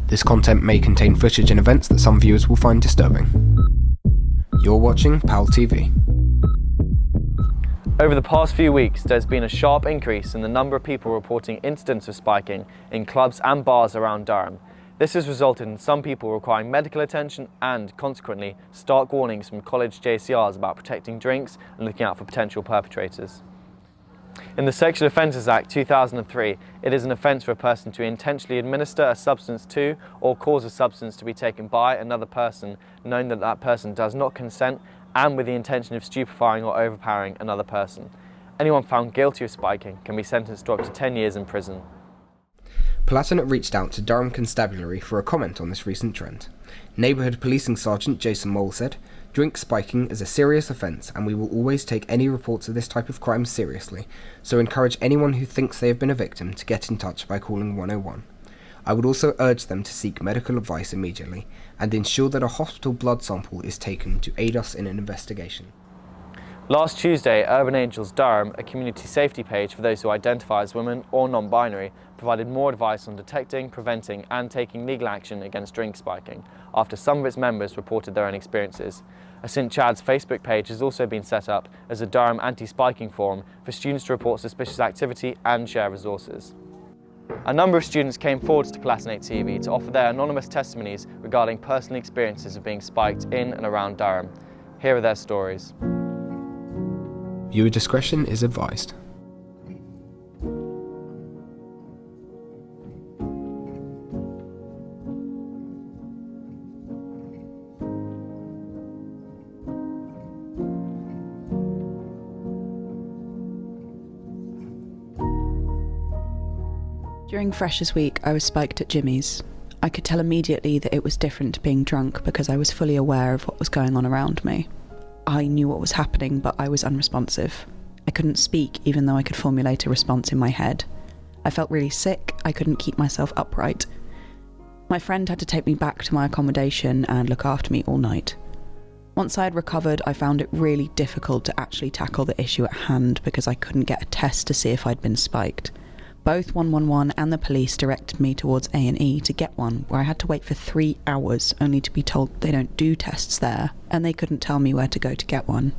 This content may contain footage and events that some viewers will find disturbing. You're watching PalTV. Over the past few weeks, there's been a sharp increase in the number of people reporting incidents of spiking in clubs and bars around Durham. This has resulted in some people requiring medical attention and, consequently, stark warnings from college JCRs about protecting drinks and looking out for potential perpetrators. In the Sexual Offences Act 2003, it is an offence for a person to intentionally administer a substance to or cause a substance to be taken by another person, knowing that that person does not consent and with the intention of stupefying or overpowering another person. Anyone found guilty of spiking can be sentenced to up to 10 years in prison. Palatinate reached out to Durham Constabulary for a comment on this recent trend. Neighbourhood Policing Sergeant Jason Mole said, "Drink spiking is a serious offence and we will always take any reports of this type of crime seriously, so encourage anyone who thinks they have been a victim to get in touch by calling 101. I would also urge them to seek medical advice immediately and ensure that a hospital blood sample is taken to aid us in an investigation." Last Tuesday, Urban Angels Durham, a community safety page for those who identify as women or non-binary, provided more advice on detecting, preventing and taking legal action against drink spiking after some of its members reported their own experiences. A St Chad's Facebook page has also been set up as a Durham anti-spiking forum for students to report suspicious activity and share resources. A number of students came forward to Palatinate TV to offer their anonymous testimonies regarding personal experiences of being spiked in and around Durham. Here are their stories. Viewer discretion is advised. During Freshers Week, I was spiked at Jimmy's. I could tell immediately that it was different to being drunk because I was fully aware of what was going on around me. I knew what was happening, but I was unresponsive. I couldn't speak even though I could formulate a response in my head. I felt really sick, I couldn't keep myself upright. My friend had to take me back to my accommodation and look after me all night. Once I had recovered, I found it really difficult to actually tackle the issue at hand because I couldn't get a test to see if I'd been spiked. Both 111 and the police directed me towards A&E to get one, where I had to wait for 3 hours only to be told they don't do tests there, and they couldn't tell me where to go to get one.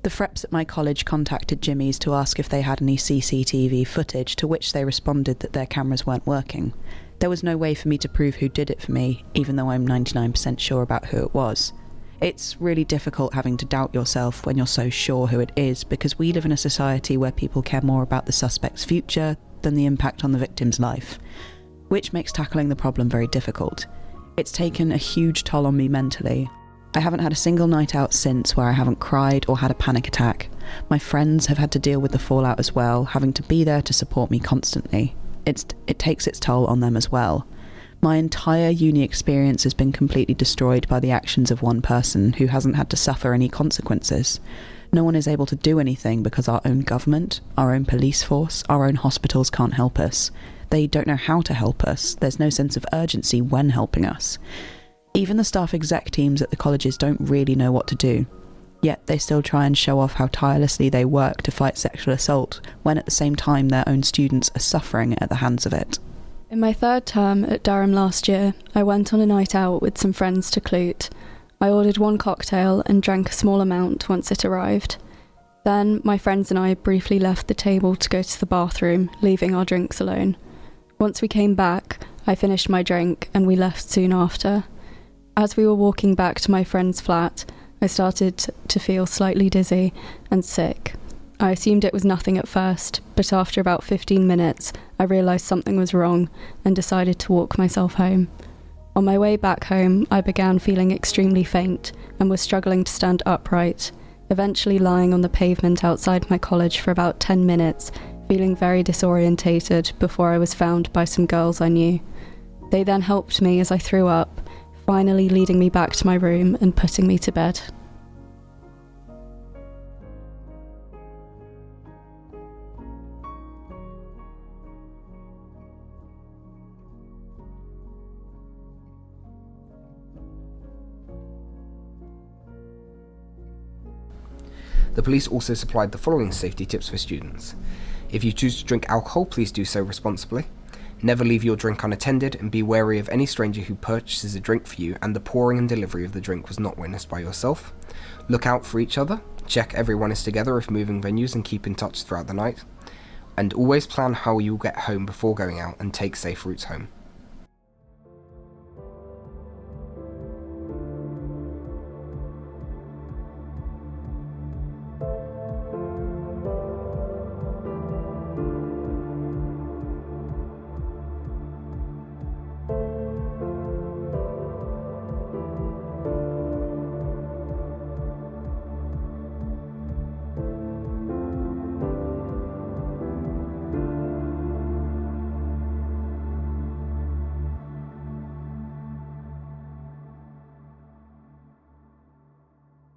The Freps at my college contacted Jimmy's to ask if they had any CCTV footage, to which they responded that their cameras weren't working. There was no way for me to prove who did it for me, even though I'm 99% sure about who it was. It's really difficult having to doubt yourself when you're so sure who it is, because we live in a society where people care more about the suspect's future than the impact on the victim's life, which makes tackling the problem very difficult. It's taken a huge toll on me mentally. I haven't had a single night out since where I haven't cried or had a panic attack. My friends have had to deal with the fallout as well, having to be there to support me constantly. It takes its toll on them as well. My entire uni experience has been completely destroyed by the actions of one person who hasn't had to suffer any consequences. No one is able to do anything because our own government, our own police force, our own hospitals can't help us. They don't know how to help us. There's no sense of urgency when helping us. Even the staff exec teams at the colleges don't really know what to do. Yet they still try and show off how tirelessly they work to fight sexual assault, when at the same time their own students are suffering at the hands of it. In my third term at Durham last year, I went on a night out with some friends to Clute. I ordered one cocktail and drank a small amount once it arrived. Then my friends and I briefly left the table to go to the bathroom, leaving our drinks alone. Once we came back, I finished my drink and we left soon after. As we were walking back to my friend's flat, I started to feel slightly dizzy and sick. I assumed it was nothing at first, but after about 15 minutes, I realised something was wrong and decided to walk myself home. On my way back home, I began feeling extremely faint and was struggling to stand upright, eventually lying on the pavement outside my college for about 10 minutes, feeling very disorientated before I was found by some girls I knew. They then helped me as I threw up, finally leading me back to my room and putting me to bed. The police also supplied the following safety tips for students. If you choose to drink alcohol, please do so responsibly. Never leave your drink unattended, and be wary of any stranger who purchases a drink for you and the pouring and delivery of the drink was not witnessed by yourself. Look out for each other, check everyone is together if moving venues, and keep in touch throughout the night. And always plan how you'll get home before going out and take safe routes home.